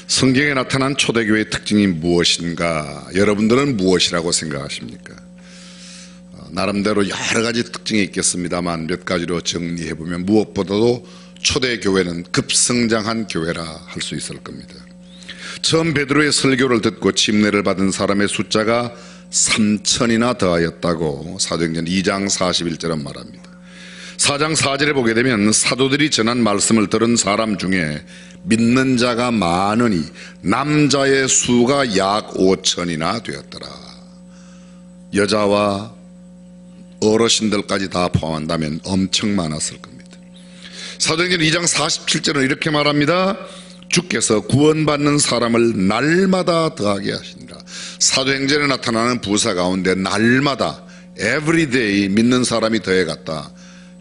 성경에 나타난 초대교회의 특징이 무엇인가? 여러분들은 무엇이라고 생각하십니까? 나름대로 여러 가지 특징이 있겠습니다만 몇 가지로 정리해보면 무엇보다도 초대교회는 급성장한 교회라 할 수 있을 겁니다. 처음 베드로의 설교를 듣고 침례를 받은 사람의 숫자가 3,000이나 더하였다고 사도행전 2장 41절은 말합니다. 4장 4절에 보게 되면 사도들이 전한 말씀을 들은 사람 중에 믿는 자가 많으니 남자의 수가 약 5,000이나 되었더라. 여자와 어르신들까지 다 포함한다면 엄청 많았을 겁니다. 사도행전 2장 47절은 이렇게 말합니다. 주께서 구원받는 사람을 날마다 더하게 하시니라. 사도행전에 나타나는 부사 가운데 날마다 everyday 믿는 사람이 더해갔다.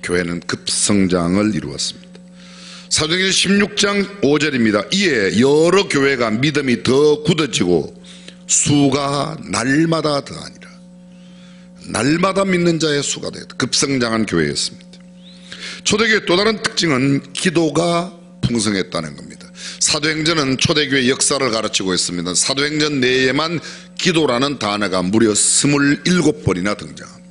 교회는 급성장을 이루었습니다. 사도행전 16장 5절입니다. 이에 여러 교회가 믿음이 더 굳어지고 수가 날마다 더하니라. 날마다 믿는 자의 수가 되었다. 급성장한 교회였습니다. 초대교회의 또 다른 특징은 기도가 풍성했다는 겁니다. 사도행전은 초대교회 역사를 가르치고 있습니다. 사도행전 내에만 기도라는 단어가 무려 27번이나 등장합니다.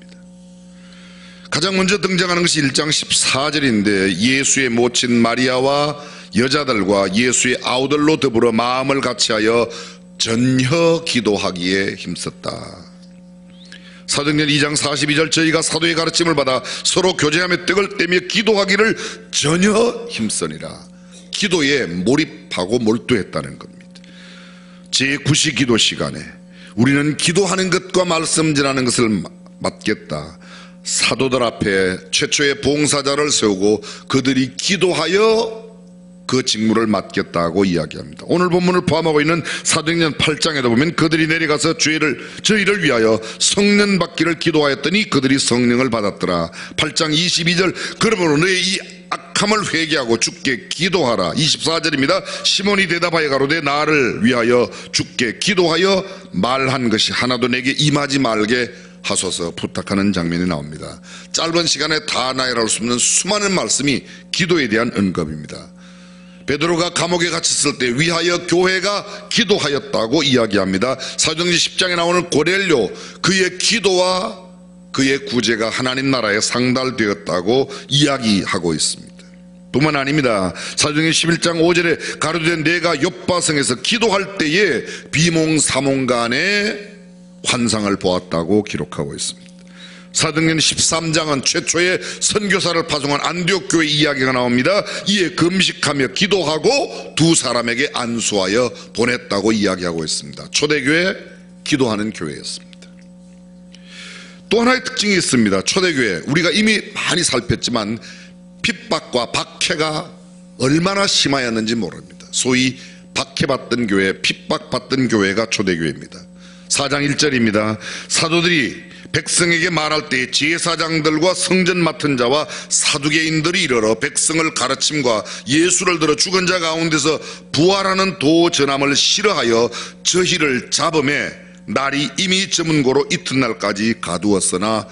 가장 먼저 등장하는 것이 1장 14절인데 예수의 모친 마리아와 여자들과 예수의 아우들로 더불어 마음을 같이하여 전혀 기도하기에 힘썼다. 사도행전 2장 42절 저희가 사도의 가르침을 받아 서로 교제하며 떡을 떼며 기도하기를 전혀 힘쓰니라. 기도에 몰입하고 몰두했다는 겁니다. 제9시 기도 시간에 우리는 기도하는 것과 말씀 전하는 것을 맡겠다. 사도들 앞에 최초의 봉사자를 세우고 그들이 기도하여 그 직무를 맡겠다고 이야기합니다. 오늘 본문을 포함하고 있는 사도행전 8장에도 보면 그들이 내려가서 저희를 위하여 성령 받기를 기도하였더니 그들이 성령을 받았더라. 8장 22절 그러므로 너희 이 악함을 회개하고 주께 기도하라. 24절입니다. 시몬이 대답하여 가로되 나를 위하여 주께 기도하여 말한 것이 하나도 내게 임하지 말게 하소서 부탁하는 장면이 나옵니다. 짧은 시간에 다 나열할 수 없는 수많은 말씀이 기도에 대한 언급입니다. 베드로가 감옥에 갇혔을 때 위하여 교회가 기도하였다고 이야기합니다. 사도행전 10장에 나오는 고넬료 그의 기도와 그의 구제가 하나님 나라에 상달되었다고 이야기하고 있습니다. 뿐만 아닙니다. 사도행전 11장 5절에 가로되 내가 욥바성에서 기도할 때에 비몽사몽간에 환상을 보았다고 기록하고 있습니다. 사도행전 13장은 최초의 선교사를 파송한 안디옥 교회 이야기가 나옵니다. 이에 금식하며 기도하고 두 사람에게 안수하여 보냈다고 이야기하고 있습니다. 초대교회 기도하는 교회였습니다. 또 하나의 특징이 있습니다. 초대교회 우리가 이미 많이 살폈지만 핍박과 박해가 얼마나 심하였는지 모릅니다. 소위 박해받던 교회, 핍박받던 교회가 초대교회입니다. 4장 1절입니다. 사도들이 백성에게 말할 때 제사장들과 성전 맡은 자와 사두개인들이 이르러 백성을 가르침과 예수를 들어 죽은 자 가운데서 부활하는 도 전함을 싫어하여 저희를 잡음에 날이 이미 저문고로 이튿날까지 가두었으나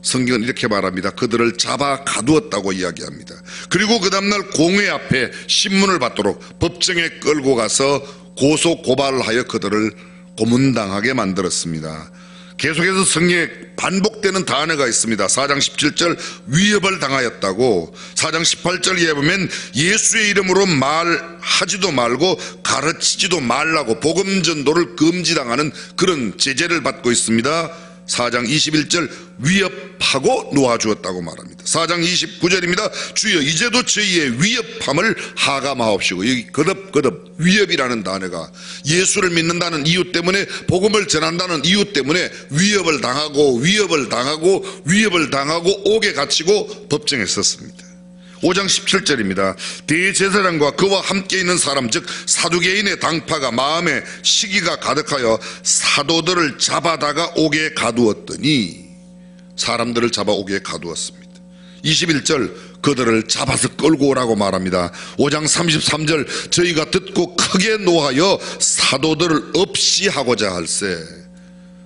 성경은 이렇게 말합니다. 그들을 잡아 가두었다고 이야기합니다. 그리고 그 다음날 공회 앞에 신문을 받도록 법정에 끌고 가서 고소 고발하여 그들을 고문당하게 만들었습니다. 계속해서 성경에 반복되는 단어가 있습니다. 4장 17절 위협을 당하였다고, 4장 18절에 보면 예수의 이름으로 말하지도 말고 가르치지도 말라고 복음 전도를 금지당하는 그런 제재를 받고 있습니다. 4장 21절 위협하고 놓아주었다고 말합니다. 4장 29절입니다. 주여 이제도 저희의 위협함을 하감하옵시고, 여기 거듭 위협이라는 단어가 예수를 믿는다는 이유 때문에, 복음을 전한다는 이유 때문에 위협을 당하고 옥에 갇히고 법정에 섰습니다. 5장 17절입니다. 대제사장과 그와 함께 있는 사람 즉 사두개인의 당파가 마음에 시기가 가득하여 사도들을 잡아다가 옥에 가두었더니, 사람들을 잡아 옥에 가두었습니다. 21절 그들을 잡아서 끌고 오라고 말합니다. 5장 33절 저희가 듣고 크게 노하여 사도들을 없이 하고자 할세.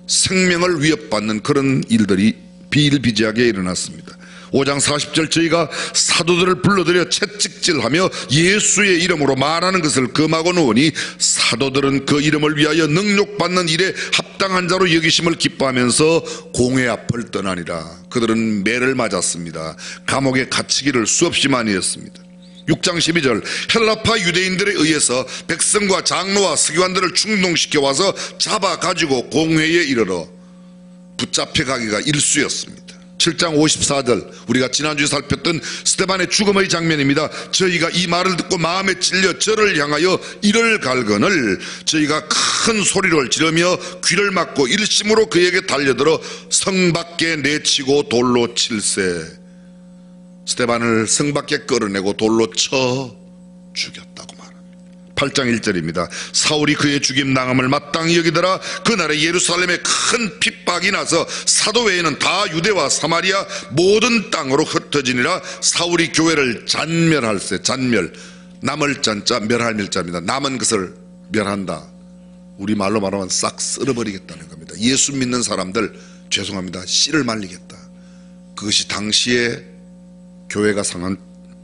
생명을 위협받는 그런 일들이 비일비재하게 일어났습니다. 5장 40절 저희가 사도들을 불러들여 채찍질하며 예수의 이름으로 말하는 것을 금하고 노으니 사도들은 그 이름을 위하여 능욕받는 일에 합당한 자로 여기심을 기뻐하면서 공회 앞을 떠나니라. 그들은 매를 맞았습니다. 감옥에 갇히기를 수없이 많이 했습니다. 6장 12절 헬라파 유대인들에 의해서 백성과 장로와 서기관들을 충동시켜 와서 잡아가지고 공회에 이르러 붙잡혀 가기가 일쑤였습니다. 7장 54절 우리가 지난주에 살폈던 스데반의 죽음의 장면입니다. 저희가 이 말을 듣고 마음에 찔려 저를 향하여 이를 갈거늘 저희가 큰 소리를 지르며 귀를 막고 일심으로 그에게 달려들어 성 밖에 내치고 돌로 칠세. 스데반을 성 밖에 끌어내고 돌로 쳐 죽였다고 말합니다. 8장 1절입니다. 사울이 그의 죽임 당함을 마땅히 여기더라. 그날에 예루살렘에 큰 핍박이 나서 사도 외에는 다 유대와 사마리아 모든 땅으로 흩어지니라. 사울이 교회를 잔멸할세. 잔멸 남을 잔자 멸할 멸자입니다. 남은 것을 멸한다. 우리말로 말하면 싹 쓸어버리겠다는 겁니다. 예수 믿는 사람들 죄송합니다 씨를 말리겠다. 그것이 당시에 교회가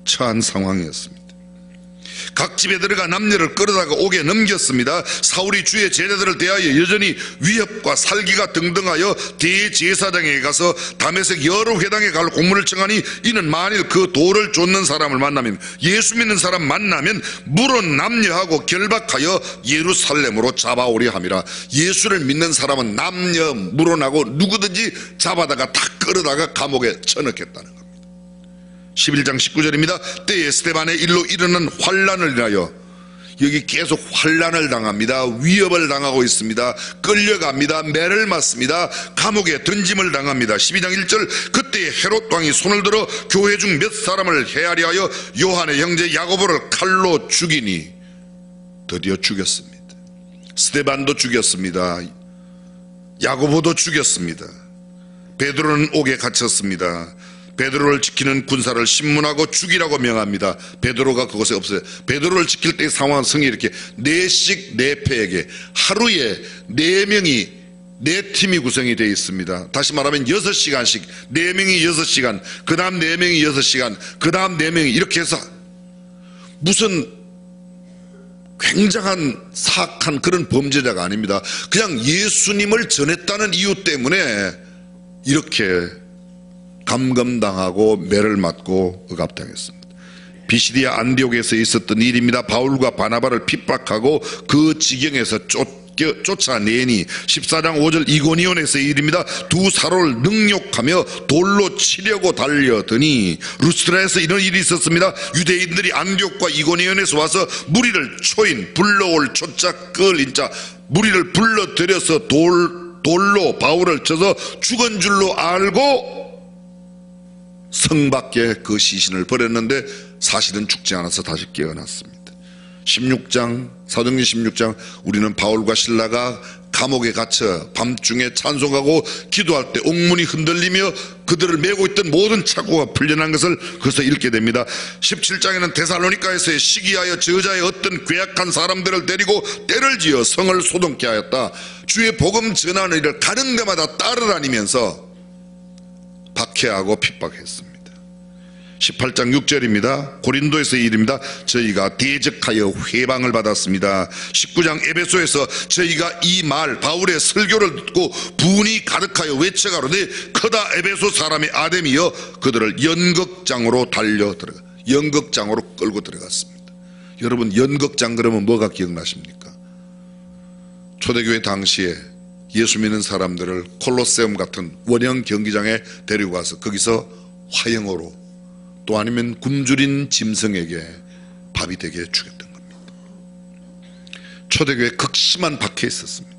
처한 상황이었습니다. 각 집에 들어가 남녀를 끌어다가 옥에 넘겼습니다. 사울이 주의 제자들을 대하여 여전히 위협과 살기가 등등하여 대제사장에게 가서 다메섹 여러 회당에 갈 공문을 청하니 이는 만일 그 돌을 쫓는 사람을 만나면 예수 믿는 사람 만나면 물은 남녀하고 결박하여 예루살렘으로 잡아오려 함이라. 예수를 믿는 사람은 남녀 물어나고 누구든지 잡아다가 다 끌어다가 감옥에 쳐넣겠다는 겁니다. 11장 19절입니다. 때에 스데반의 일로 일어난 환란을 인하여 여기 계속 환란을 당합니다. 위협을 당하고 있습니다. 끌려갑니다. 매를 맞습니다. 감옥에 던짐을 당합니다. 12장 1절 그때에 헤롯 왕이 손을 들어 교회 중 몇 사람을 해하려 하여 요한의 형제 야고보를 칼로 죽이니 드디어 죽였습니다. 스데반도 죽였습니다. 야고보도 죽였습니다. 베드로는 옥에 갇혔습니다. 베드로를 지키는 군사를 신문하고 죽이라고 명합니다. 베드로가 그곳에 없어요. 베드로를 지킬 때의 상황은 성이 이렇게 4씩 4패에게 하루에 4명이 4팀이 구성이 되어 있습니다. 다시 말하면 6시간씩 4명이 6시간 그 다음 4명이 6시간 그 다음 4명이 이렇게 해서 무슨 굉장한 사악한 그런 범죄자가 아닙니다. 그냥 예수님을 전했다는 이유 때문에 이렇게 감금당하고 매를 맞고 억압당했습니다. 비시디아 안디옥에서 있었던 일입니다. 바울과 바나바를 핍박하고 그 지경에서 쫓아내니 14장 5절 이고니온에서의 일입니다. 두 사로를 능욕하며 돌로 치려고 달려더니 루스트라에서 이런 일이 있었습니다. 유대인들이 안디옥과 이고니온에서 와서 무리를 초인 불러올 초자 끌인자 무리를 불러들여서 돌로 바울을 쳐서 죽은 줄로 알고 성 밖에 그 시신을 버렸는데 사실은 죽지 않아서 다시 깨어났습니다. 16장 사도행전 16장 우리는 바울과 실라가 감옥에 갇혀 밤중에 찬송하고 기도할 때 옥문이 흔들리며 그들을 메고 있던 모든 착고가 풀려난 것을 거기서 읽게 됩니다. 17장에는 데살로니가에서의 시기하여 저자의 어떤 괴악한 사람들을 데리고 때를 지어 성을 소동케 하였다. 주의 복음 전하는 일을 가는 데마다 따라다니면서 박해하고 핍박했습니다. 18장 6절입니다. 고린도에서의 일입니다. 저희가 대적하여 회방을 받았습니다. 19장 에베소에서 저희가 이 말 바울의 설교를 듣고 분이 가득하여 외쳐가로되 크다 에베소 사람의 아데미여 그들을 연극장으로 연극장으로 끌고 들어갔습니다. 여러분 연극장 그러면 뭐가 기억나십니까? 초대교회 당시에 예수 믿는 사람들을 콜로세움 같은 원형 경기장에 데리고 가서 거기서 화형으로 또 아니면 굶주린 짐승에게 밥이 되게 죽였던 겁니다. 초대교회에 극심한 박해에 있었습니다.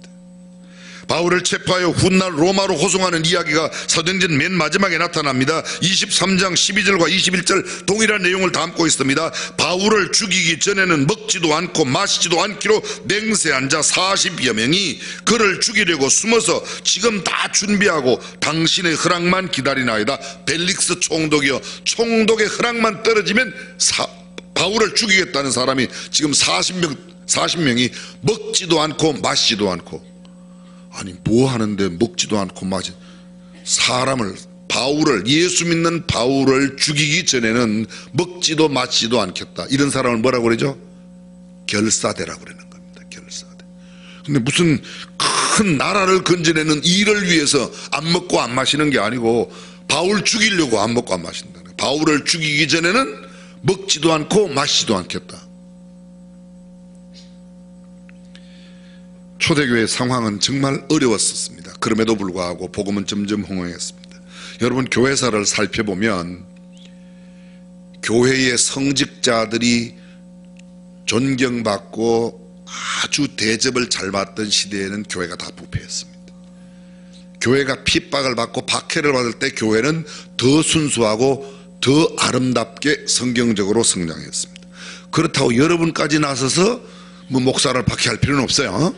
바울을 체포하여 훗날 로마로 호송하는 이야기가 사도행전 맨 마지막에 나타납니다. 23장 12절과 21절 동일한 내용을 담고 있습니다. 바울을 죽이기 전에는 먹지도 않고 마시지도 않기로 맹세한 자 40여 명이 그를 죽이려고 숨어서 지금 다 준비하고 당신의 허락만 기다리나이다. 벨릭스 총독이여 총독의 허락만 떨어지면 바울을 죽이겠다는 사람이 지금 40명이 먹지도 않고 마시지도 않고 아니 뭐 하는데 먹지도 않고 마시 사람을 바울을, 예수 믿는 바울을 죽이기 전에는 먹지도 마시지도 않겠다. 이런 사람을 뭐라고 그러죠? 결사대라고 그러는 겁니다. 결사대. 근데 무슨 큰 나라를 건져내는 일을 위해서 안 먹고 안 마시는 게 아니고 바울 죽이려고 안 먹고 안 마신다. 바울을 죽이기 전에는 먹지도 않고 마시지도 않겠다. 초대교회 상황은 정말 어려웠었습니다. 그럼에도 불구하고 복음은 점점 흥황했습니다. 여러분, 교회사를 살펴보면 교회의 성직자들이 존경받고 아주 대접을 잘 받던 시대에는 교회가 다 부패했습니다. 교회가 핍박을 받고 박해를 받을 때 교회는 더 순수하고 더 아름답게 성경적으로 성장했습니다. 그렇다고 여러분까지 나서서 뭐 목사를 박해할 필요는 없어요.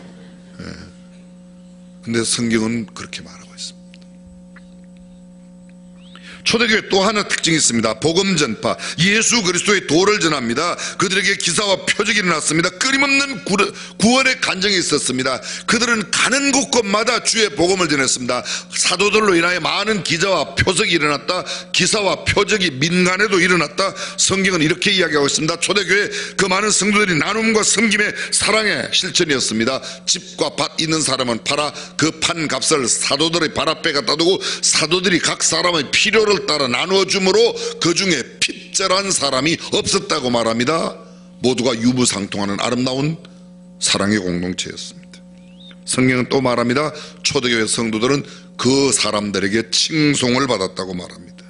근데 성경은 그렇게 말하고 있습니다. 초대교회 또 하나 특징이 있습니다. 복음 전파, 예수 그리스도의 도를 전합니다. 그들에게 기사와 표적이 일어났습니다. 끊임없는 구원의 간증이 있었습니다. 그들은 가는 곳곳마다 주의 복음을 전했습니다. 사도들로 인하여 많은 기사와 표적이 일어났다. 기사와 표적이 민간에도 일어났다. 성경은 이렇게 이야기하고 있습니다. 초대교회 그 많은 성도들이 나눔과 섬김의 사랑의 실천이었습니다. 집과 밭 있는 사람은 팔아 그 판 값을 사도들의 발 앞에 갖다 두고 사도들이 각 사람의 필요를 따라 나누어 주므로 그 중에 핍절한 사람이 없었다고 말합니다. 모두가 유무상통하는 아름다운 사랑의 공동체였습니다. 성경은 또 말합니다. 초대교회 성도들은 그 사람들에게 칭송을 받았다고 말합니다.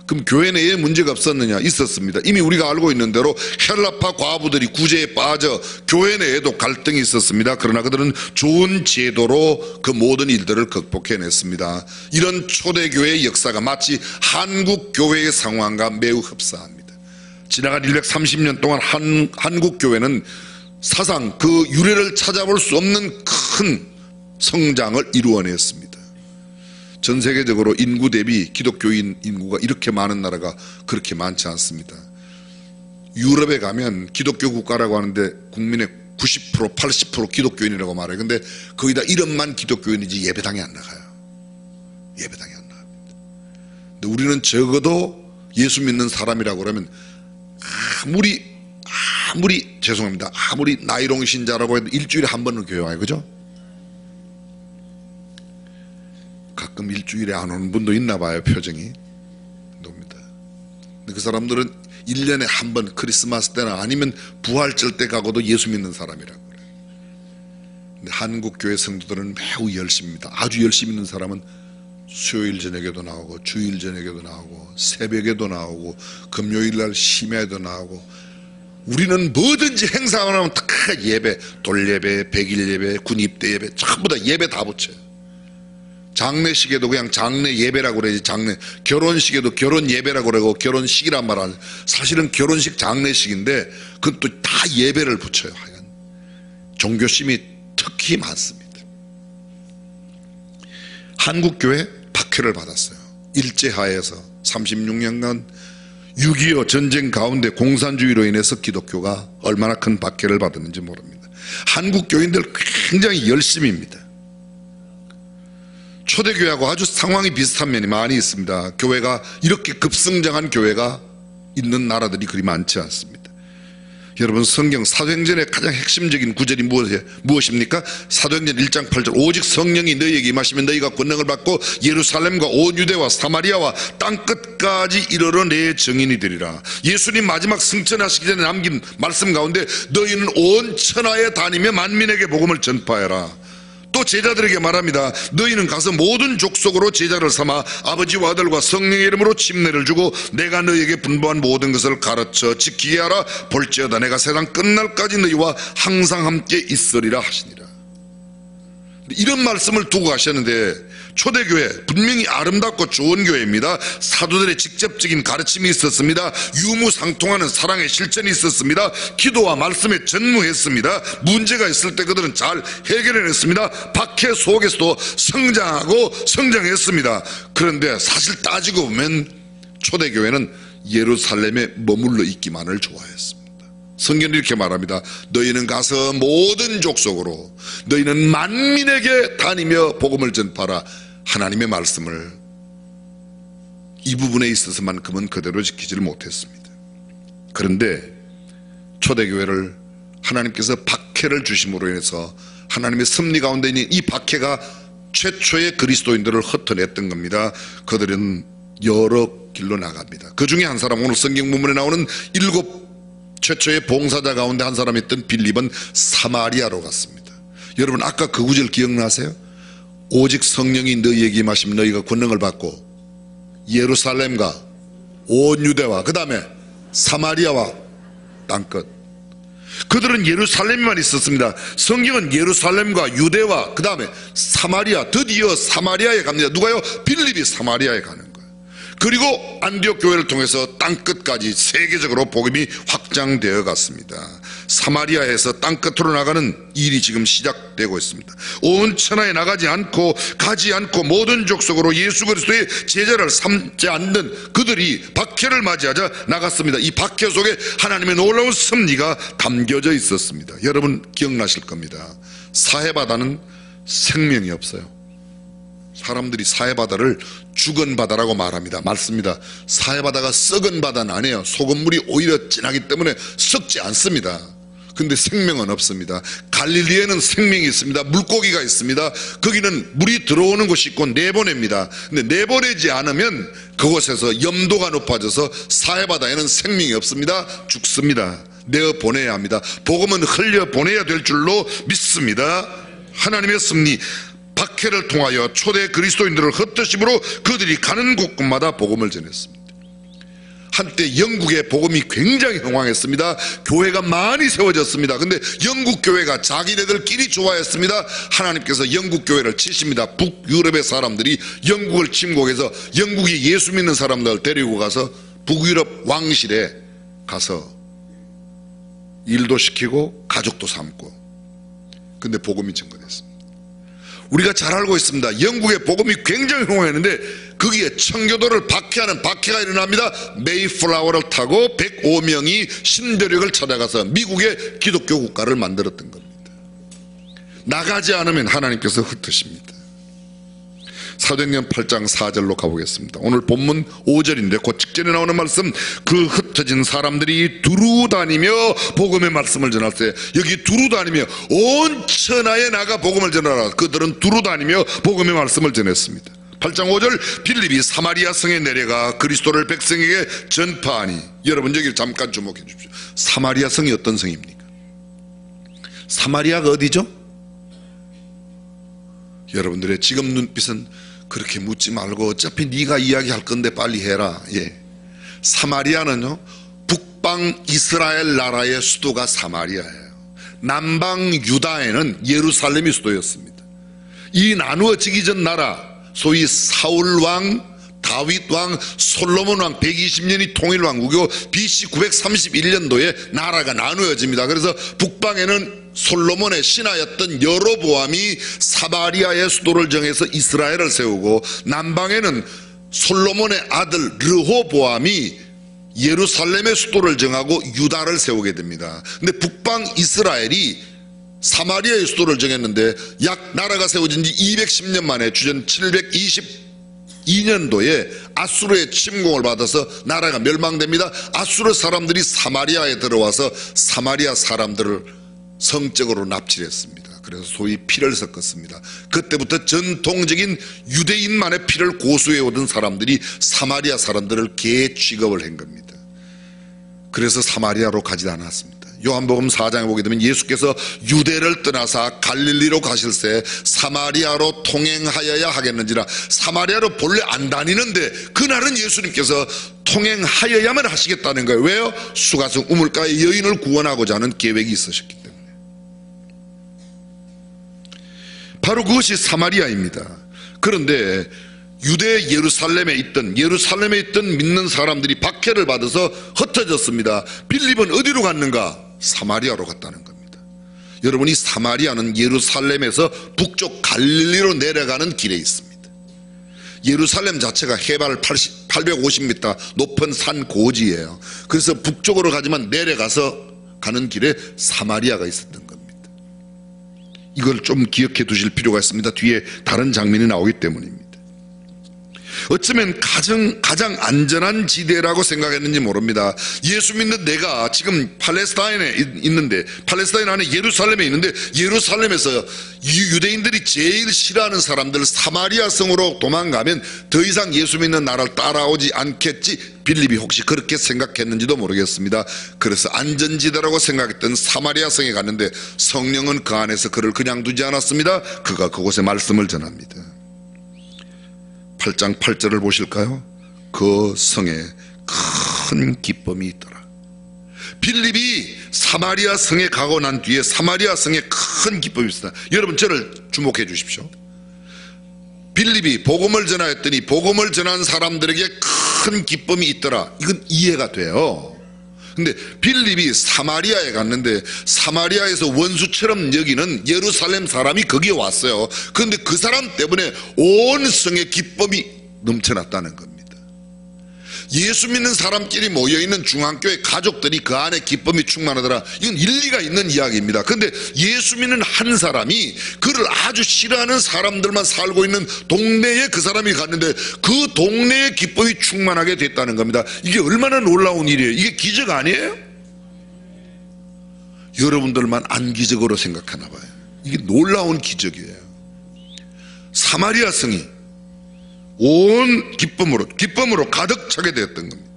그럼 교회 내에 문제가 없었느냐? 있었습니다. 이미 우리가 알고 있는 대로 헬라파 과부들이 구제에 빠져 교회 내에도 갈등이 있었습니다. 그러나 그들은 좋은 제도로 그 모든 일들을 극복해냈습니다. 이런 초대교회의 역사가 마치 한국 교회의 상황과 매우 흡사합니다. 지나간 130년 동안 한국 교회는 사상 그 유래를 찾아볼 수 없는 큰 성장을 이루어냈습니다. 전 세계적으로 인구 대비 기독교인 인구가 이렇게 많은 나라가 그렇게 많지 않습니다. 유럽에 가면 기독교 국가라고 하는데 국민의 90%, 80% 기독교인이라고 말해요. 근데 거기다 1억만 기독교인이지 예배당에 안 나가요. 예배당에 안 나갑니다. 근데 우리는 적어도 예수 믿는 사람이라고 그러면 아무리 죄송합니다. 아무리 나이롱 신자라고 해도 일주일에 한 번은 교회 와요. 그죠? 가끔 일주일에 안 오는 분도 있나 봐요. 표정이 놉니다. 근데 그 사람들은 1년에 한 번 크리스마스 때나 아니면 부활절 때 가고도 예수 믿는 사람이라고 그래요. 근데 한국 교회 성도들은 매우 열심입니다. 아주 열심히 있는 사람은 수요일 저녁에도 나오고 주일 저녁에도 나오고 새벽에도 나오고 금요일날 심야에도 나오고 우리는 뭐든지 행사가 나면 다 예배, 돌예배, 백일 예배, 군입대 예배 전부 다 예배 다 붙여요. 장례식에도 그냥 장례 예배라고 그러지. 장례 결혼식에도 결혼 예배라고 그러고 결혼식이란 말 하죠. 사실은 결혼식 장례식인데 그건 또 다 예배를 붙여요. 하여간 종교심이 특히 많습니다. 한국교회 박해를 받았어요. 일제하에서 36년간 6.25 전쟁 가운데 공산주의로 인해서 기독교가 얼마나 큰 박해를 받았는지 모릅니다. 한국 교인들 굉장히 열심입니다. 초대교회하고 아주 상황이 비슷한 면이 많이 있습니다. 교회가 이렇게 급성장한 교회가 있는 나라들이 그리 많지 않습니다. 여러분, 성경 사도행전의 가장 핵심적인 구절이 무엇입니까? 사도행전 1장 8절 오직 성령이 너희에게 임하시면 너희가 권능을 받고 예루살렘과 온 유대와 사마리아와 땅끝까지 이르러 내 증인이 되리라. 예수님 마지막 승천하시기 전에 남긴 말씀 가운데 너희는 온 천하에 다니며 만민에게 복음을 전파해라. 또 제자들에게 말합니다. 너희는 가서 모든 족속으로 제자를 삼아 아버지와 아들과 성령의 이름으로 침례를 주고 내가 너희에게 분부한 모든 것을 가르쳐 지키게 하라. 볼지어다 내가 세상 끝날까지 너희와 항상 함께 있으리라 하시니라. 이런 말씀을 두고 가셨는데 초대교회 분명히 아름답고 좋은 교회입니다. 사도들의 직접적인 가르침이 있었습니다. 유무상통하는 사랑의 실천이 있었습니다. 기도와 말씀에 전무했습니다. 문제가 있을 때 그들은 잘 해결해냈습니다. 박해 속에서도 성장하고 성장했습니다. 그런데 사실 따지고 보면 초대교회는 예루살렘에 머물러 있기만을 좋아했습니다. 성경은 이렇게 말합니다. 너희는 가서 모든 족속으로 너희는 만민에게 다니며 복음을 전파하라. 하나님의 말씀을 이 부분에 있어서만큼은 그대로 지키지를 못했습니다. 그런데 초대교회를 하나님께서 박해를 주심으로 인해서 하나님의 섭리 가운데 있는 이 박해가 최초의 그리스도인들을 흩어냈던 겁니다. 그들은 여러 길로 나갑니다. 그 중에 한 사람, 오늘 성경 본문에 나오는 7 최초의 봉사자 가운데 한 사람이었던 빌립은 사마리아로 갔습니다. 여러분 아까 그 구절 기억나세요? 오직 성령이 너희에게 임하시면 너희가 권능을 받고 예루살렘과 온 유대와 그 다음에 사마리아와 땅끝. 그들은 예루살렘만 있었습니다. 성경은 예루살렘과 유대와 그 다음에 사마리아, 드디어 사마리아에 갑니다. 누가요? 빌립이 사마리아에 가는 거예요. 그리고 안디옥 교회를 통해서 땅끝까지 세계적으로 복음이 확장되어 갔습니다. 사마리아에서 땅끝으로 나가는 일이 지금 시작되고 있습니다. 온 천하에 나가지 않고 가지 않고 모든 족속으로 예수 그리스도의 제자를 삼지 않는 그들이 박해를 맞이하자 나갔습니다. 이 박해 속에 하나님의 놀라운 섭리가 담겨져 있었습니다. 여러분 기억나실 겁니다. 사해바다는 생명이 없어요. 사람들이 사해바다를 죽은 바다라고 말합니다. 맞습니다. 사해바다가 썩은 바다는 아니에요. 소금물이 오히려 진하기 때문에 썩지 않습니다. 근데 생명은 없습니다. 갈릴리에는 생명이 있습니다. 물고기가 있습니다. 거기는 물이 들어오는 곳이 있고 내보냅니다. 근데 내보내지 않으면 그곳에서 염도가 높아져서 사해바다에는 생명이 없습니다. 죽습니다. 내어보내야 합니다. 복음은 흘려보내야 될 줄로 믿습니다. 하나님의 섭리, 박해를 통하여 초대 그리스도인들을 흩으심으로 그들이 가는 곳곳마다 복음을 전했습니다. 한때 영국의 복음이 굉장히 흥황했습니다. 교회가 많이 세워졌습니다. 근데 영국 교회가 자기네들끼리 좋아했습니다. 하나님께서 영국 교회를 치십니다. 북유럽의 사람들이 영국을 침공해서 영국이 예수 믿는 사람들 데리고 가서 북유럽 왕실에 가서 일도 시키고 가족도 삼고, 근데 복음이 증거됐습니다. 우리가 잘 알고 있습니다. 영국의 복음이 굉장히 흥황했는데 거기에 청교도를 박해하는 박해가 일어납니다. 메이플라워를 타고 105명이 신대륙을 찾아가서 미국의 기독교 국가를 만들었던 겁니다. 나가지 않으면 하나님께서 흩으십니다. 사도행전 8장 4절로 가보겠습니다. 오늘 본문 5절인데 그 직전에 나오는 말씀, 그 흩어진 사람들이 두루 다니며 복음의 말씀을 전할 때, 여기 두루 다니며 온 천하에 나가 복음을 전하라. 그들은 두루 다니며 복음의 말씀을 전했습니다. 8장 5절, 빌립이 사마리아 성에 내려가 그리스도를 백성에게 전파하니. 여러분 여기를 잠깐 주목해 주십시오. 사마리아 성이 어떤 성입니까? 사마리아가 어디죠? 여러분들의 지금 눈빛은 그렇게 묻지 말고 어차피 네가 이야기할 건데 빨리 해라. 예. 사마리아는요, 북방 이스라엘 나라의 수도가 사마리아예요. 남방 유다에는 예루살렘이 수도였습니다. 이 나누어지기 전 나라, 소위 사울 왕, 다윗 왕, 솔로몬 왕 120년이 통일왕국이고 BC 931년도에 나라가 나누어집니다. 그래서 북방에는 솔로몬의 신하였던 여로보암이 사마리아의 수도를 정해서 이스라엘을 세우고, 남방에는 솔로몬의 아들 르호보암이 예루살렘의 수도를 정하고 유다를 세우게 됩니다. 근데 북방 이스라엘이 사마리아의 수도를 정했는데 약 나라가 세워진 지 210년 만에 주전 722년도에 아수르의 침공을 받아서 나라가 멸망됩니다. 아수르 사람들이 사마리아에 들어와서 사마리아 사람들을 성적으로 납치했습니다. 그래서 소위 피를 섞었습니다. 그때부터 전통적인 유대인만의 피를 고수해 오던 사람들이 사마리아 사람들을 개 취급을 한 겁니다. 그래서 사마리아로 가지 않았습니다. 요한복음 4장에 보게 되면 예수께서 유대를 떠나사 갈릴리로 가실새 사마리아로 통행하여야 하겠는지라. 사마리아로 본래 안 다니는데 그날은 예수님께서 통행하여야만 하시겠다는 거예요. 왜요? 수가성 우물가의 여인을 구원하고자 하는 계획이 있으셨기 때문에. 바로 그것이 사마리아입니다. 그런데 유대 예루살렘에 있던 믿는 사람들이 박해를 받아서 흩어졌습니다. 빌립은 어디로 갔는가? 사마리아로 갔다는 겁니다. 여러분, 이 사마리아는 예루살렘에서 북쪽 갈릴리로 내려가는 길에 있습니다. 예루살렘 자체가 해발 850m 높은 산 고지예요. 그래서 북쪽으로 가지만 내려가서 가는 길에 사마리아가 있었던 겁니다. 이걸 좀 기억해 두실 필요가 있습니다. 뒤에 다른 장면이 나오기 때문입니다. 어쩌면 가장 안전한 지대라고 생각했는지 모릅니다. 예수 믿는 내가 지금 팔레스타인에 있는데, 팔레스타인 안에 예루살렘에 있는데, 예루살렘에서 유대인들이 제일 싫어하는 사람들 사마리아 성으로 도망가면 더 이상 예수 믿는 나를 따라오지 않겠지, 빌립이 혹시 그렇게 생각했는지도 모르겠습니다. 그래서 안전지대라고 생각했던 사마리아 성에 갔는데 성령은 그 안에서 그를 그냥 두지 않았습니다. 그가 그곳에 말씀을 전합니다. 8장 8절을 보실까요? 그 성에 큰 기쁨이 있더라. 빌립이 사마리아 성에 가고 난 뒤에 사마리아 성에 큰 기쁨이 있었다. 여러분 저를 주목해 주십시오. 빌립이 복음을 전하였더니 복음을 전한 사람들에게 큰 기쁨이 있더라. 이건 이해가 돼요. 근데 빌립이 사마리아에 갔는데 사마리아에서 원수처럼 여기는 예루살렘 사람이 거기에 왔어요. 그런데 그 사람 때문에 온 성에 기쁨이 넘쳐났다는 겁니다. 예수 믿는 사람끼리 모여있는 중앙교회 가족들이 그 안에 기쁨이 충만하더라. 이건 일리가 있는 이야기입니다. 그런데 예수 믿는 한 사람이 그를 아주 싫어하는 사람들만 살고 있는 동네에 그 사람이 갔는데 그 동네에 기쁨이 충만하게 됐다는 겁니다. 이게 얼마나 놀라운 일이에요. 이게 기적 아니에요? 여러분들만 안 기적으로 생각하나 봐요. 이게 놀라운 기적이에요. 사마리아 성이 온 기쁨으로 가득 차게 되었던 겁니다.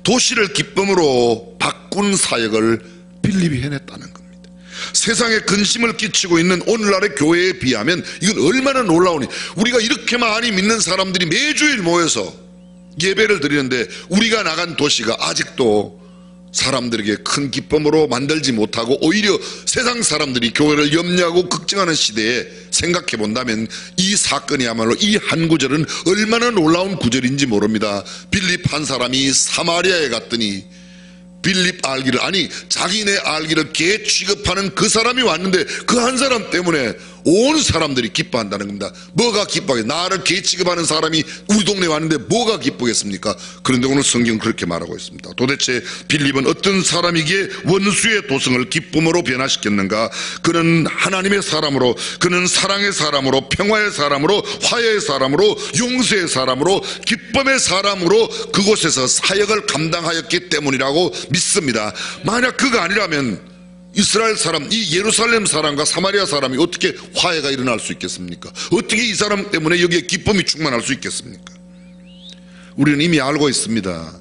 도시를 기쁨으로 바꾼 사역을 빌립이 해냈다는 겁니다. 세상에 근심을 끼치고 있는 오늘날의 교회에 비하면 이건 얼마나 놀라우니, 우리가 이렇게 많이 믿는 사람들이 매주일 모여서 예배를 드리는데 우리가 나간 도시가 아직도 사람들에게 큰 기쁨으로 만들지 못하고 오히려 세상 사람들이 교회를 염려하고 걱정하는 시대에 생각해 본다면 이 사건이야말로 이 한 구절은 얼마나 놀라운 구절인지 모릅니다. 빌립 한 사람이 사마리아에 갔더니 빌립 알기를, 아니 자기네 알기를 개 취급하는 그 사람이 왔는데 그 한 사람 때문에 온 사람들이 기뻐한다는 겁니다. 뭐가 기뻐하겠, 나를 개 취급하는 사람이 우리 동네에 왔는데 뭐가 기쁘겠습니까? 그런데 오늘 성경은 그렇게 말하고 있습니다. 도대체 빌립은 어떤 사람이기에 원수의 도성을 기쁨으로 변화시켰는가? 그는 하나님의 사람으로, 그는 사랑의 사람으로, 평화의 사람으로, 화해의 사람으로, 용서의 사람으로, 기쁨의 사람으로 그곳에서 사역을 감당하였기 때문이라고 믿습니다. 만약 그가 아니라면 이스라엘 사람, 이 예루살렘 사람과 사마리아 사람이 어떻게 화해가 일어날 수 있겠습니까? 어떻게 이 사람 때문에 여기에 기쁨이 충만할 수 있겠습니까? 우리는 이미 알고 있습니다.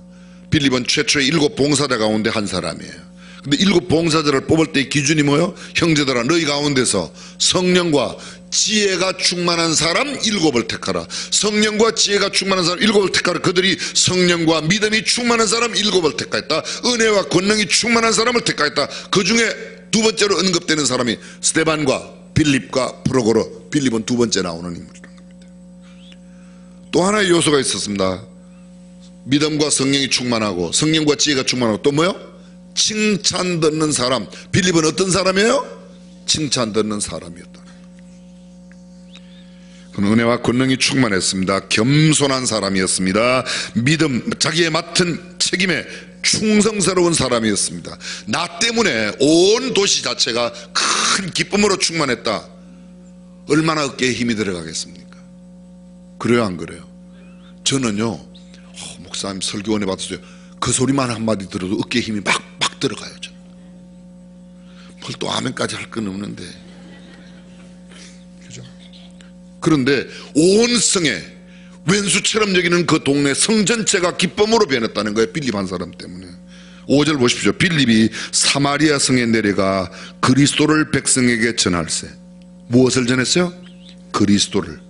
빌립은 최초의 7 봉사자 가운데 한 사람이에요. 근데 7 봉사자를 뽑을 때의 기준이 뭐예요? 형제들아, 너희 가운데서 성령과 지혜가 충만한 사람 7을 택하라. 성령과 지혜가 충만한 사람 7을 택하라. 그들이 성령과 믿음이 충만한 사람 7을 택하였다. 은혜와 권능이 충만한 사람을 택하였다. 그 중에 두 번째로 언급되는 사람이 스데반과 빌립과 프로고로. 빌립은 두 번째 나오는 인물이라는 겁니다. 또 하나의 요소가 있었습니다. 믿음과 성령이 충만하고 성령과 지혜가 충만하고 또 뭐요? 칭찬 듣는 사람. 빌립은 어떤 사람이에요? 칭찬 듣는 사람이었다. 그는 은혜와 권능이 충만했습니다. 겸손한 사람이었습니다. 믿음, 자기의 맡은 책임에 충성스러운 사람이었습니다. 나 때문에 온 도시 자체가 큰 기쁨으로 충만했다. 얼마나 어깨에 힘이 들어가겠습니까? 그래요, 안 그래요? 저는요, 목사님 설교원에 받았어요. 그 소리만 한마디 들어도 어깨에 힘이 막 들어가요. 저는 뭘 또 아멘까지 할 건 없는데, 그죠? 그런데 온 성에 왼수처럼 여기는 그 동네 성 전체가 기쁨으로 변했다는 거예요. 빌립 한 사람 때문에. 5절 보십시오. 빌립이 사마리아 성에 내려가 그리스도를 백성에게 전할세. 무엇을 전했어요? 그리스도를.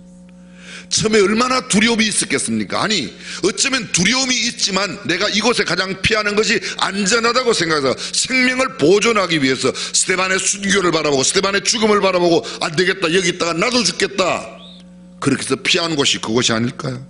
처음에 얼마나 두려움이 있었겠습니까? 아니, 어쩌면 두려움이 있지만 내가 이곳에 가장 피하는 것이 안전하다고 생각해서 생명을 보존하기 위해서 스데반의 순교를 바라보고 스데반의 죽음을 바라보고 안 되겠다, 여기 있다가 나도 죽겠다, 그렇게 해서 피한 곳이 그곳이 아닐까요?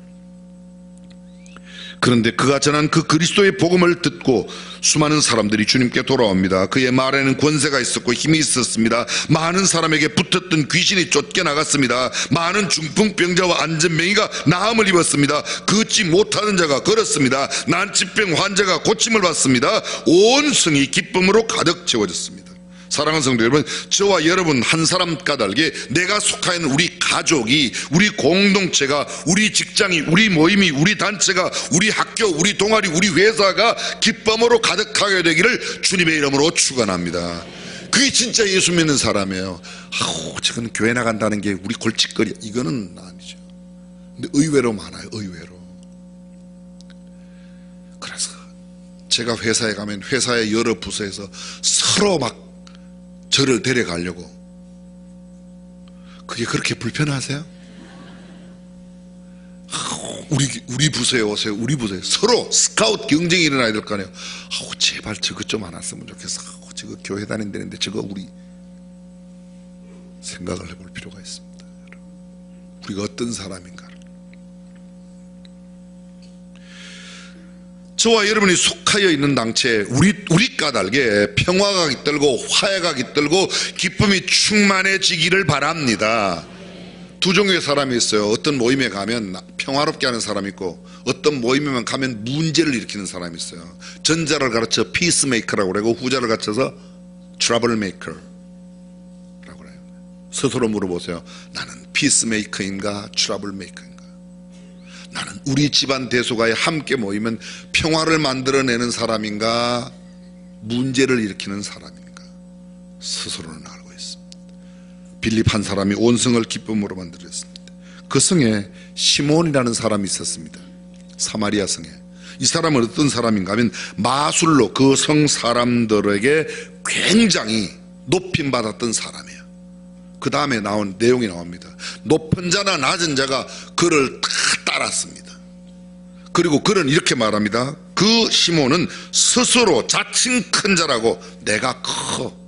그런데 그가 전한 그 그리스도의 복음을 듣고 수많은 사람들이 주님께 돌아옵니다. 그의 말에는 권세가 있었고 힘이 있었습니다. 많은 사람에게 붙었던 귀신이 쫓겨나갔습니다. 많은 중풍병자와 안전병이가 나음을 입었습니다. 걷지 못하는 자가 걸었습니다. 난치병 환자가 고침을 받습니다. 온 성이 기쁨으로 가득 채워졌습니다. 사랑하는 성도 여러분, 저와 여러분 한 사람 까닭에 내가 속하 있는 우리 가족이, 우리 공동체가, 우리 직장이, 우리 모임이, 우리 단체가, 우리 학교, 우리 동아리, 우리 회사가 기쁨으로 가득하게 되기를 주님의 이름으로 축원합니다. 그게 진짜 예수 믿는 사람이에요. 아우, 저건 교회 나간다는 게 우리 골칫거리, 이거는 아니죠. 근데 의외로 많아요. 의외로. 그래서 제가 회사에 가면 회사의 여러 부서에서 서로 막 저를 데려가려고. 그게 그렇게 불편하세요? 우리 부서에 오세요. 우리 부서에 서로 스카우트 경쟁이 일어나야 될 거 아니에요. 제발 저것 좀 안 왔으면 좋겠어. 저거 교회 다닌다는데 저거 우리 생각을 해볼 필요가 있습니다. 우리가 어떤 사람인가. 저와 여러분이 속하여 있는 당체, 우리 까닭에 평화가 깃들고 화해가 깃들고 기쁨이 충만해지기를 바랍니다. 두 종류의 사람이 있어요. 어떤 모임에 가면 평화롭게 하는 사람이 있고, 어떤 모임에만 가면 문제를 일으키는 사람이 있어요. 전자를 가르쳐 피스메이커라고 그러고, 후자를 가르쳐서 트러블메이커라고 그래요. 스스로 물어보세요. 나는 피스메이커인가 트러블메이커인가? 나는 우리 집안 대소가에 함께 모이면 평화를 만들어내는 사람인가, 문제를 일으키는 사람인가? 스스로는 알고 있습니다. 빌립 한 사람이 온 성을 기쁨으로 만들었습니다. 그 성에 시몬이라는 사람이 있었습니다. 사마리아 성에. 이 사람은 어떤 사람인가 하면 마술로 그 성 사람들에게 굉장히 높임받았던 사람이에요. 그 다음에 나온 내용이 나옵니다. 높은 자나 낮은 자가 그를 다 따랐습니다. 그리고 그는 이렇게 말합니다. 그 시몬은 스스로 자칭 큰 자라고, 내가 커.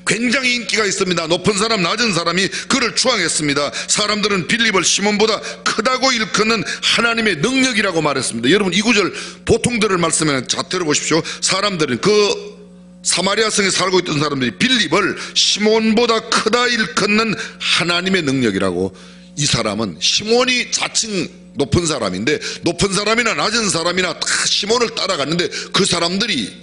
굉장히 인기가 있습니다. 높은 사람 낮은 사람이 그를 추앙했습니다. 사람들은 빌립을 시몬보다 크다고 일컫는 하나님의 능력이라고 말했습니다. 여러분, 이 구절 보통 들을 말씀에 자 들어보십시오. 사람들은 그 사마리아 성에 살고 있던 사람들이 빌립을 시몬보다 크다 일컫는 하나님의 능력이라고. 이 사람은 시몬이 자칭 높은 사람인데, 높은 사람이나 낮은 사람이나 다 시몬을 따라갔는데, 그 사람들이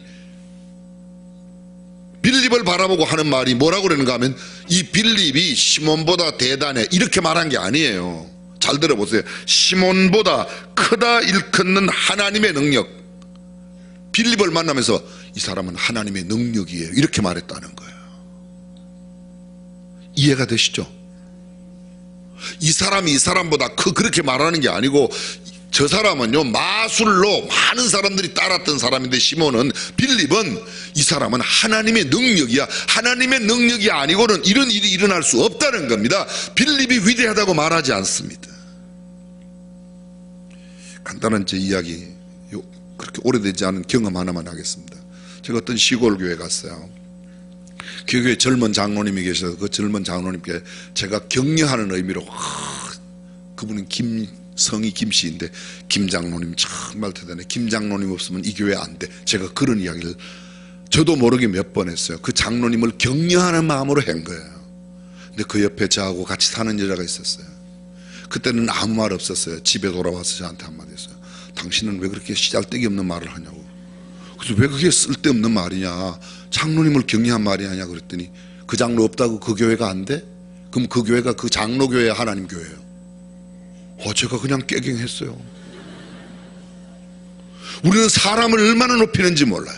빌립을 바라보고 하는 말이 뭐라고 그러는가 하면, 이 빌립이 시몬보다 대단해, 이렇게 말한 게 아니에요. 잘 들어보세요. 시몬보다 크다 일컫는 하나님의 능력. 빌립을 만나면서 이 사람은 하나님의 능력이에요, 이렇게 말했다는 거예요. 이해가 되시죠? 이 사람이 이 사람보다 그렇게 말하는 게 아니고, 저 사람은요 마술로 많은 사람들이 따랐던 사람인데, 시몬은, 빌립은, 이 사람은 하나님의 능력이야. 하나님의 능력이 아니고는 이런 일이 일어날 수 없다는 겁니다. 빌립이 위대하다고 말하지 않습니다. 간단한 제 이야기, 그렇게 오래되지 않은 경험 하나만 하겠습니다. 제가 어떤 시골 교회 갔어요. 그 교회 젊은 장로님이 계셔서 그 젊은 장로님께 제가 격려하는 의미로, 그분은 성이 김씨인데, 김 장로님 정말 대단해, 김 장로님 없으면 이 교회 안 돼, 제가 그런 이야기를 저도 모르게 몇 번 했어요. 그 장로님을 격려하는 마음으로 한 거예요. 근데 그 옆에 저하고 같이 사는 여자가 있었어요. 그때는 아무 말 없었어요. 집에 돌아와서 저한테 한마디 했어요. 당신은 왜 그렇게 씨잘데기 없는 말을 하냐고. 그래서 왜 그게 쓸데없는 말이냐, 장로님을 격려한 말이 아니냐 그랬더니, 그 장로 없다고 그 교회가 안 돼? 그럼 그 교회가 그 장로 교회야, 하나님 교회예요? 제가 그냥 깨갱했어요. 우리는 사람을 얼마나 높이는지 몰라요.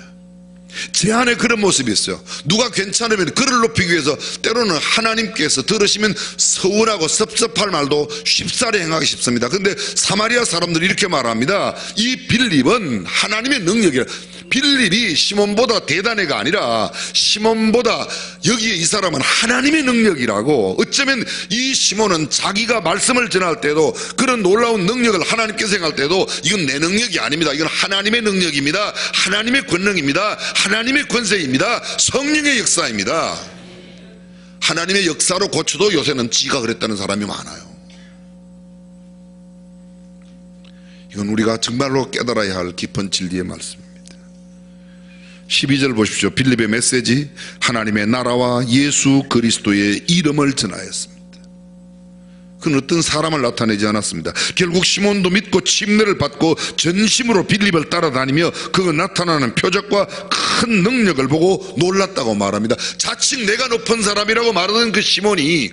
제 안에 그런 모습이 있어요. 누가 괜찮으면 그를 높이기 위해서 때로는 하나님께서 들으시면 서운하고 섭섭할 말도 쉽사리 행하기 쉽습니다. 그런데 사마리아 사람들이 이렇게 말합니다. 이 빌립은 하나님의 능력이라. 빌립이 시몬보다 대단해가 아니라, 시몬보다 여기에 이 사람은 하나님의 능력이라고. 어쩌면 이 시몬은 자기가 말씀을 전할 때도, 그런 놀라운 능력을 하나님께서 행할 때도, 이건 내 능력이 아닙니다, 이건 하나님의 능력입니다, 하나님의 권능입니다, 하나님의 권세입니다, 성령의 역사입니다. 하나님의 역사로 고쳐도 요새는 지가 그랬다는 사람이 많아요. 이건 우리가 정말로 깨달아야 할 깊은 진리의 말씀입니다. 12절 보십시오. 빌립의 메시지, 하나님의 나라와 예수 그리스도의 이름을 전하였습니다. 그는 어떤 사람을 나타내지 않았습니다. 결국 시몬도 믿고 침례를 받고 전심으로 빌립을 따라다니며 그 나타나는 표적과 큰 능력을 보고 놀랐다고 말합니다. 자칭 내가 높은 사람이라고 말하던 그 시몬이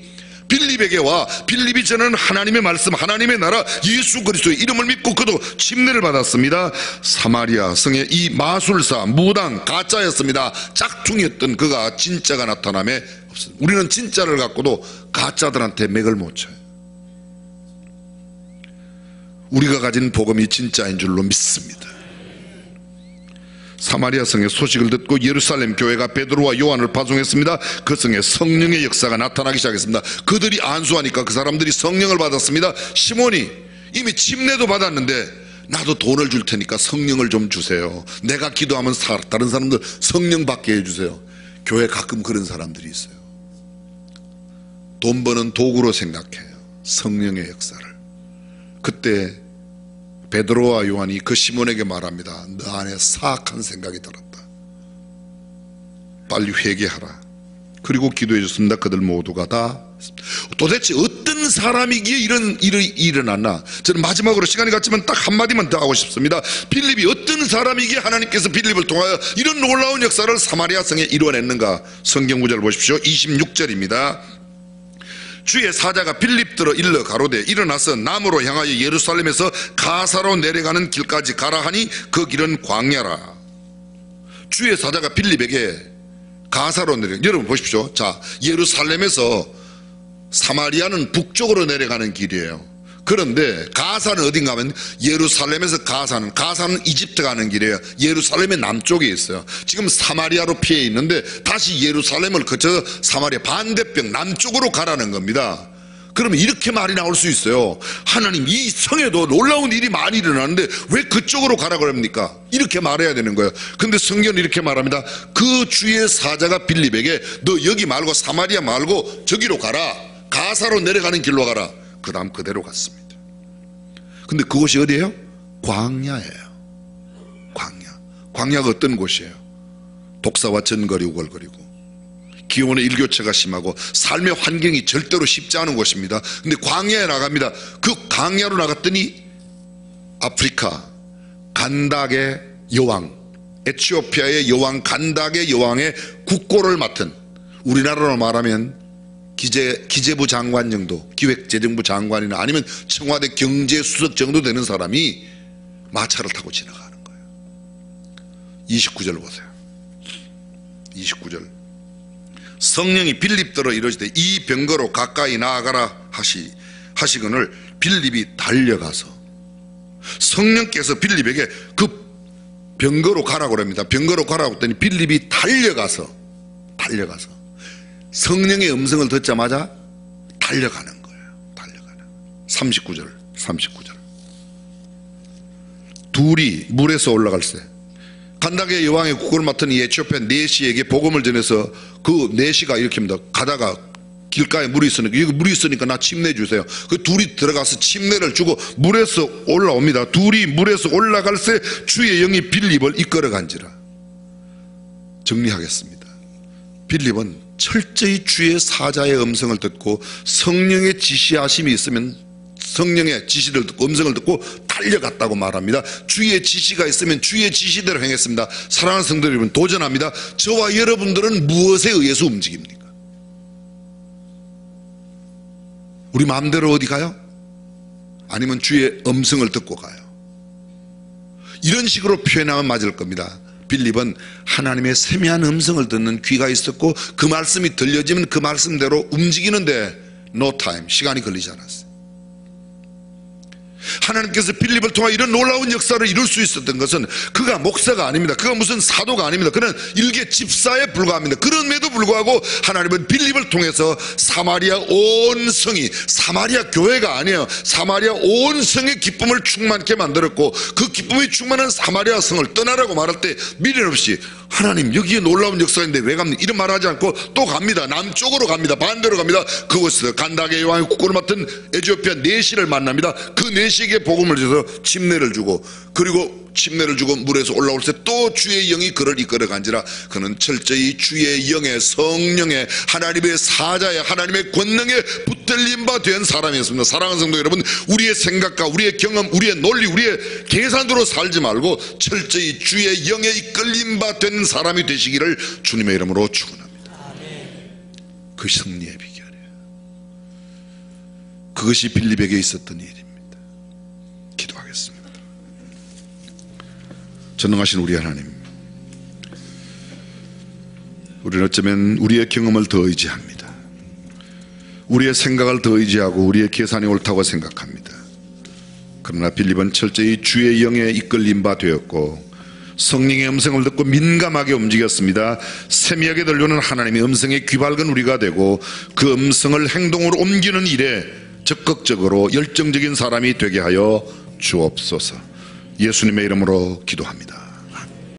빌립에게 와 빌립이 전하는 하나님의 말씀, 하나님의 나라 예수 그리스도의 이름을 믿고 그도 침례를 받았습니다. 사마리아 성의 이 마술사, 무당, 가짜였습니다. 짝퉁이었던 그가 진짜가 나타남에 없습니다. 우리는 진짜를 갖고도 가짜들한테 맥을 못 쳐요. 우리가 가진 복음이 진짜인 줄로 믿습니다. 사마리아 성의 소식을 듣고 예루살렘 교회가 베드로와 요한을 파송했습니다. 그 성에 성령의 역사가 나타나기 시작했습니다. 그들이 안수하니까 그 사람들이 성령을 받았습니다. 시몬이 이미 침례도 받았는데 나도 돈을 줄 테니까 성령을 좀 주세요. 내가 기도하면 다른 사람들 성령 받게 해주세요. 교회 가끔 그런 사람들이 있어요. 돈 버는 도구로 생각해요. 성령의 역사를. 그때 베드로와 요한이 그 시몬에게 말합니다. 너 안에 사악한 생각이 들었다. 빨리 회개하라. 그리고 기도해 줬습니다. 그들 모두가 다. 도대체 어떤 사람이기에 이런 일이 일어났나? 저는 마지막으로 시간이 갔지만 딱 한마디만 더 하고 싶습니다. 빌립이 어떤 사람이기에 하나님께서 빌립을 통하여 이런 놀라운 역사를 사마리아 성에 이뤄냈는가? 성경 구절 보십시오. 26절입니다. 주의 사자가 빌립들어 일러 가로되 일어나서 남으로 향하여 예루살렘에서 가사로 내려가는 길까지 가라 하니 그 길은 광야라. 주의 사자가 빌립에게 가사로 내려, 여러분 보십시오. 자, 예루살렘에서 사마리아는 북쪽으로 내려가는 길이에요. 그런데 가사는 어딘가 하면 예루살렘에서 가사는 이집트 가는 길이에요. 예루살렘의 남쪽에 있어요. 지금 사마리아로 피해 있는데 다시 예루살렘을 거쳐서 사마리아 반대편 남쪽으로 가라는 겁니다. 그러면 이렇게 말이 나올 수 있어요. 하나님, 이 성에도 놀라운 일이 많이 일어나는데 왜 그쪽으로 가라고 합니까? 이렇게 말해야 되는 거예요. 근데 성경은 이렇게 말합니다. 그 주의 사자가 빌립에게 너 여기 말고 사마리아 말고 저기로 가라. 가사로 내려가는 길로 가라. 그 다음 그대로 갔습니다. 근데 그곳이 어디예요? 광야예요. 광야가 어떤 곳이에요? 독사와 전거리 우걸거리고 기온의 일교차가 심하고 삶의 환경이 절대로 쉽지 않은 곳입니다. 근데 광야에 나갑니다. 그 광야로 나갔더니 아프리카 간닥의 여왕, 에티오피아의 여왕 간닥의 여왕의 국고를 맡은, 우리나라로 말하면 기재부 장관 정도, 기획재정부 장관이나 아니면 청와대 경제수석 정도 되는 사람이 마차를 타고 지나가는 거예요. 29절 보세요. 29절. 성령이 빌립더러 이르시되 이 병거로 가까이 나아가라 하시거늘 빌립이 달려가서, 성령께서 빌립에게 그 병거로 가라고 합니다. 병거로 가라고 했더니 빌립이 달려가서 성령의 음성을 듣자마자 달려가는 거예요. 39절. 둘이 물에서 올라갈세 간닥의 여왕의 국고를 맡은 이 에티오피아 네시에게 복음을 전해서 그 네시가 이렇게 합니다. 가다가 길가에 물이 있으니까 나 침례 주세요. 그 둘이 들어가서 침례를 주고 물에서 올라옵니다. 둘이 물에서 올라갈새 주의 영이 빌립을 이끌어 간지라. 정리하겠습니다. 빌립은 철저히 주의 사자의 음성을 듣고 성령의 지시하심이 있으면 성령의 지시를 듣고 음성을 듣고 달려갔다고 말합니다. 주의 지시가 있으면 주의 지시대로 행했습니다. 사랑하는 성도 여러분, 도전합니다. 저와 여러분들은 무엇에 의해서 움직입니까? 우리 마음대로 어디 가요? 아니면 주의 음성을 듣고 가요? 이런 식으로 표현하면 맞을 겁니다. 빌립은 하나님의 세미한 음성을 듣는 귀가 있었고 그 말씀이 들려지면 그 말씀대로 움직이는데 no time, 시간이 걸리지 않았어요. 하나님께서 빌립을 통해 이런 놀라운 역사를 이룰 수 있었던 것은 그가 목사가 아닙니다. 그가 무슨 사도가 아닙니다. 그는 일개 집사에 불과합니다. 그럼에도 불구하고 하나님은 빌립을 통해서 사마리아 온 성이, 사마리아 교회가 아니에요, 사마리아 온 성의 기쁨을 충만케 만들었고 그 기쁨이 충만한 사마리아 성을 떠나라고 말할 때 미련 없이 하나님 여기에 놀라운 역사인데 왜 갑니까? 이런 말하지 않고 또 갑니다. 남쪽으로 갑니다. 반대로 갑니다. 그곳에서 간닥의 여왕의 국고를 맡은 에티오피아 네시를 만납니다. 그 네시 메시에게 복음을 줘서 침례를 주고, 그리고 침례를 주고 물에서 올라올 때 또 주의 영이 그를 이끌어간지라. 그는 철저히 주의 영의, 성령의, 하나님의 사자의, 하나님의 권능에 붙들린 바 된 사람이었습니다. 사랑하는 성도 여러분, 우리의 생각과 우리의 경험, 우리의 논리, 우리의 계산으로 살지 말고 철저히 주의 영에 이끌린 바 된 사람이 되시기를 주님의 이름으로 축원합니다. 그 승리의 비결이에요. 그것이 빌립에게 있었던 일입니다. 기도하겠습니다. 전능하신 우리 하나님, 우리는 어쩌면 우리의 경험을 더 의지합니다. 우리의 생각을 더 의지하고 우리의 계산이 옳다고 생각합니다. 그러나 빌립은 철저히 주의 영에 이끌린 바 되었고 성령의 음성을 듣고 민감하게 움직였습니다. 세미하게 들려오는 하나님의 음성에 귀밝은 우리가 되고 그 음성을 행동으로 옮기는 일에 적극적으로 열정적인 사람이 되게 하여 주옵소서. 예수님의 이름으로 기도합니다.